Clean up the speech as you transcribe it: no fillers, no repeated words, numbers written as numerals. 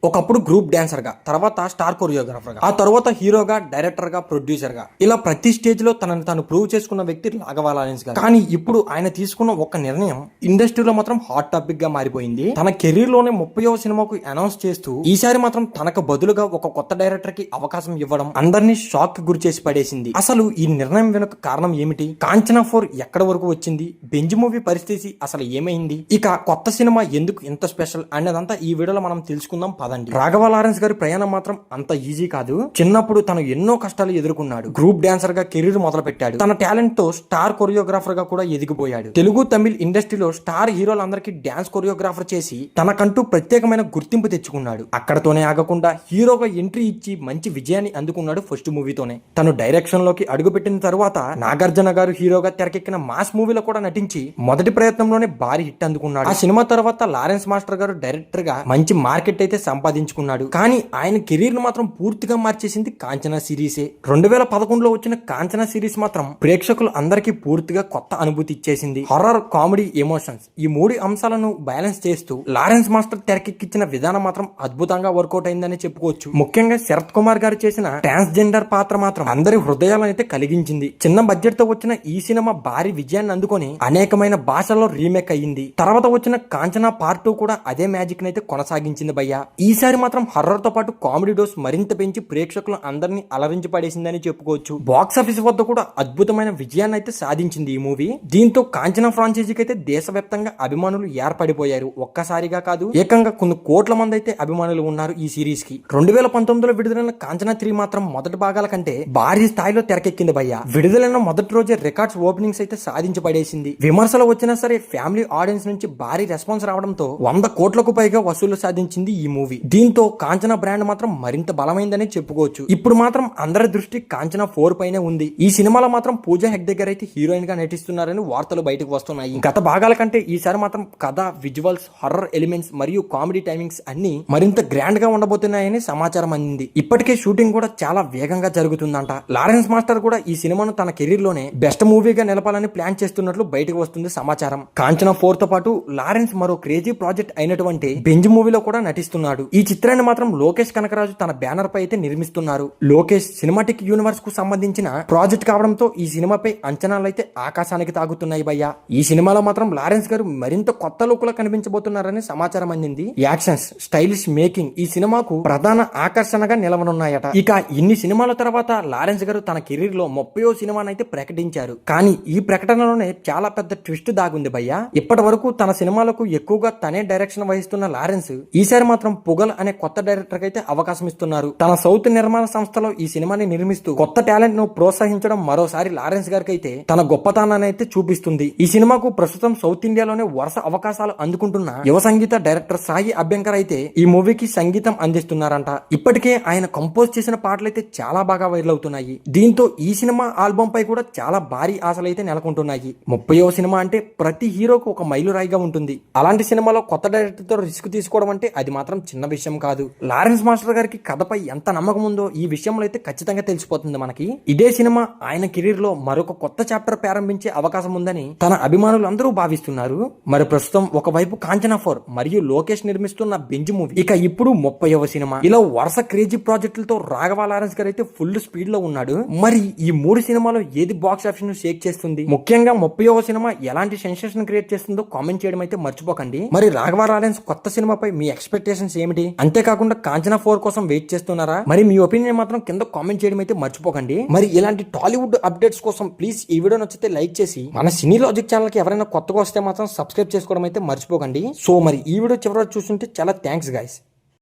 ఒకప్పుడు group dancer గా, తర్వాత స్టార్ కొరియోగ్రాఫర్ గా, ఆ తర్వాత హీరోగా, డైరెక్టర్ గా, ప్రొడ్యూసర్ గా, ఇలా ప్రతి స్టేజ్ లో తనని తాను ప్రూవ్ చేసుకున్న వ్యక్తి రాఘవ లారెన్స్ గారు. కానీ ఇప్పుడు ఆయన తీసుకున్న ఒక నిర్ణయం ఇండస్ట్రీలో మాత్రం హాట్ టాపిక్ గా మారిపోయింది. తన కెరీర్ లోనే 30వ సినిమాకు అనౌన్స్ చేస్తూ ఈసారి మాత్రం తనకు బదులుగా ఒక కొత్త డైరెక్టర్ కి అవకాశం ఇవ్వడం అందరినీ షాక్ కి గురి చేసి పడేసింది. అసలు ఈ నిర్ణయం వెనుక కారణం ఏమిటి? కాంచనా 4 ఎక్కడ వరకు వచ్చింది? బెంజ్ మూవీ పరిస్థితి అసలు ఏమైంది? ఇక కొత్త సినిమా ఎందుకు ఇంత స్పెషల్ అన్నదంతా ఈ వీడియోలో మనం తెలుసుకుందాం పదండి. రాఘవ లారెన్స్ గారి ప్రయాణం మాత్రం అంత ఈజీ కాదు. చిన్నప్పుడు తను ఎన్నో కష్టాలు ఎదుర్కొన్నాడు. గ్రూప్ డాన్సర్ గా కెరీర్ మొదలు పెట్టాడు. తన టాలెంట్ తో స్టార్ కొరియోగ్రాఫర్ గా కూడా ఎదిగిపోయాడు. తెలుగు తమిళ్ ఇండస్ట్రీలో స్టార్ హీరోలందరికీ డాన్స్ కొరియోగ్రాఫర్ చేసి తనకంటూ ప్రత్యేకమైన గుర్తింపు తెచ్చుకున్నాడు. అక్కడతోనే ఆగకుండా హీరోగా ఎంట్రీ ఇచ్చి మంచి విజయాన్ని అందుకున్నాడు ఫస్ట్ మూవీతోనే. తను డైరెక్షన్ లోకి అడుగుపెట్టిన తరువాత నాగార్జున గారు హీరోగా తెరకెక్కిన మాస్ మూవీలో కూడా నటించి మొదటి ప్రయత్నంలోనే భారీ హిట్ అందుకున్నాడు. ఆ సినిమా తర్వాత లారెన్స్ మాస్టర్ గారు డైరెక్టర్ గా మంచి మార్కెట్ అయితే సంపాదించుకున్నాడు. కానీ ఆయన కెరీర్ ను మాత్రం పూర్తిగా మార్చేసింది కాంచనా సిరీసే. 2011లో వచ్చిన కాంచనా సిరీస్ మాత్రం ప్రేక్షకులు అందరికీ పూర్తిగా కొత్త అనుభూతి ఇచ్చేసింది. హారర్, కామెడీ, ఎమోషన్స్ ఈ మూడు అంశాలను బ్యాలెన్స్ చేస్తూ లారెన్స్ మాస్టర్ తెరకెక్కించిన విధానం మాత్రం అద్భుతంగా వర్కౌట్ అయిందని చెప్పుకోవచ్చు. ముఖ్యంగా శరత్ కుమార్ గారు చేసిన ట్రాన్స్జెండర్ పాత్ర మాత్రం అందరి హృదయాలను అయితే కలిగించింది. చిన్న బడ్జెట్ తో వచ్చిన ఈ సినిమా భారీ విజయాన్ని అందుకొని అనేకమైన భాషల్లో రీమేక్ అయ్యింది. తర్వాత వచ్చిన కాంచనా పార్ట్ 2 కూడా అదే మ్యాజిక్ నైతే కొనసాగించింది భయ్య. ఈసారి మాత్రం హర్రర్ తో పాటు కామెడీ డోస్ మరింత పెంచి ప్రేక్షకులు అందరినీ అలరించి పడేసిందని చెప్పుకోవచ్చు. బాక్స్ ఆఫీస్ వద్ద కూడా అద్భుతమైన విజయాన్ని అయితే సాధించింది ఈ మూవీ. దీంతో కాంచనా ఫ్రాంచైజీకి అయితే దేశవ్యాప్తంగా అభిమానులు ఏర్పడిపోయారు. ఒక్కసారిగా కాదు, ఏకంగా కొన్ని కోట్ల మంది అయితే అభిమానులు ఉన్నారు ఈ సిరీస్ కి. 2019లో విడుదలైన కాంచనా 3 మాత్రం మొదటి భాగాల కంటే భారీ స్థాయిలో తెరకెక్కింది భయ్య. విడుదలైన మొదటి రోజే రికార్డ్స్ ఓపెనింగ్స్ అయితే సాధించి పడేసింది. విమర్శలు వచ్చినా సరే ఫ్యామిలీ ఆడియన్స్ నుంచి భారీ రెస్పాన్స్ రావడంతో 100 కోట్లకు పైగా వసూలు సాధించింది ఈ మూవీ. దీంతో కాంచనా బ్రాండ్ మాత్రం మరింత బలమైందని చెప్పుకోవచ్చు. ఇప్పుడు మాత్రం అందరి దృష్టి కాంచనా 4 పైనే ఉంది. ఈ సినిమాలో మాత్రం పూజా హెగ్డే గారు అయితే హీరోయిన్ గా నటిస్తున్నారని వార్తలు బయటకు వస్తున్నాయి. గత భాగాల కంటే ఈసారి మాత్రం కథ, విజువల్స్, హర్రర్ ఎలిమెంట్స్ మరియు కామెడీ టైమింగ్స్ అన్ని మరింత గ్రాండ్ గా ఉండబోతున్నాయని సమాచారం అందింది. ఇప్పటికే షూటింగ్ కూడా చాలా వేగంగా జరుగుతుందంట. లారెన్స్ మాస్టర్ కూడా ఈ సినిమాను తన కెరీర్ లోనే బెస్ట్ మూవీగా నిలపాలని ప్లాన్ చేస్తున్నట్లు బయటకు వస్తుంది సమాచారం. కాంచనా 4 తో పాటు లారెన్స్ మరో క్రేజీ ప్రాజెక్ట్ అయినటువంటి బెంజ్ మూవీలో కూడా నటిస్తున్నాడు. ఈ చిత్రాన్ని మాత్రం లోకేష్ కనకరాజు తన బ్యానర్ పై అయితే నిర్మిస్తున్నారు. లోకేష్ సినిమాటిక్ యూనివర్స్ కు సంబంధించిన ప్రాజెక్ట్ కావడంతో ఈ సినిమాపై అంచనాలు అయితే ఆకాశానికి తాగుతున్నాయి భయ్య. ఈ సినిమాలో మాత్రం లారెన్స్ గారు మరింత కొత్త లుక్ లో కనిపించబోతున్నారని సమాచారం అందింది. యాక్షన్స్, స్టైలిష్ మేకింగ్ ఈ సినిమాకు ప్రధాన ఆకర్షణగా నిలవనున్నాయట. ఇక ఇన్ని సినిమాల తర్వాత లారెన్స్ గారు తన కెరీర్ లో 30వ సినిమానైతే ప్రకటించారు. కానీ ఈ ప్రకటనలోనే చాలా పెద్ద ట్విస్ట్ దాగుంది భయ్య. ఇప్పటి వరకు తన సినిమాలకు ఎక్కువగా తనే డైరెక్షన్ వహిస్తున్న లారెన్స్ ఈసారి మాత్రం పుగల్ అనే కొత్త డైరెక్టర్ కి అయితే అవకాశం ఇస్తున్నారు. తన సౌత్ నిర్మాణ సంస్థలో ఈ సినిమాని నిర్మిస్తూ కొత్త టాలెంట్ ను ప్రోత్సహించడం మరోసారి లారెన్స్ గారికి అయితే తన గొప్పతనాన్ని అయితే చూపిస్తుంది. ఈ సినిమాకు ప్రస్తుతం సౌత్ ఇండియాలోనే వరుస అవకాశాలు అందుకుంటున్న యువ సంగీత డైరెక్టర్ సాయి అభ్యంకర్ అయితే ఈ మూవీకి సంగీతం అందిస్తున్నారంట. ఇప్పటికే ఆయన కంపోజ్ చేసిన పాటలు అయితే చాలా బాగా వైరల్ అవుతున్నాయి. దీంతో ఈ సినిమా ఆల్బమ్ పై కూడా చాలా భారీ ఆశలు అయితే నెలకొంటున్నాయి. 30వ సినిమా అంటే ప్రతి హీరోకు ఒక మైలురాయిగా ఉంటుంది. అలాంటి సినిమాలో కొత్త డైరెక్టర్ తో రిస్క్ తీసుకోవడం అంటే అది మాత్రం చిన్న విషయం కాదు. లారెన్స్ మాస్టర్ గారికి కథపై ఎంత నమ్మకం ఉందో ఈ విషయంలో అయితే ఖచ్చితంగా తెలిసిపోతుంది మనకి. ఇదే సినిమా ఆయన కెరీర్ లో మరొక కొత్త చాప్టర్ ప్రారంభించే అవకాశం ఉందని తన అభిమానులు అందరూ భావిస్తున్నారు. మరి ప్రస్తుతం ఒకవైపు కాంచనా 4 మరియు లోకేష్ నిర్మిస్తున్న బెంజ్ మూవీ, ఇక ఇప్పుడు 30వ సినిమా, ఇలా వరుస క్రేజీ ప్రాజెక్టులతో రాఘవ లారెన్స్ గారు అయితే ఫుల్ స్పీడ్ లో ఉన్నాడు. మరి ఈ 3 సినిమాలో ఏది బాక్స్ ఆఫీస్ ను షేక్ చేస్తుంది? ముఖ్యంగా 30వ సినిమా ఎలాంటి సెన్సేషన్ క్రియేట్ చేస్తుందో కామెంట్ చేయడం అయితే మర్చిపోకండి. మరి రాఘవ లారెన్స్ కొత్త సినిమాపై మీ ఎక్స్పెక్టేషన్స్ ఏమిటి? అంతేకాకుండా కాంచనా 4 కోసం వెయిట్ చేస్తున్నారా? మరి మీ ఒపీనియన్ మాత్రం కింద కామెంట్ చేయడం అయితే మర్చిపోకండి. మరి ఇలాంటి టాలీవుడ్ అప్డేట్స్ కోసం ప్లీజ్ ఈ వీడియో నచ్చితే లైక్ చేసి మన సినీ లాజిక్ ఛానల్ కి ఎవరైనా కొత్తగా వస్తే మాత్రం సబ్స్క్రైబ్ చేసుకోవడం అయితే మర్చిపోకండి. సో మరి ఈ వీడియో చివరి చూస్తుంటే చాలా థ్యాంక్స్ గైస్.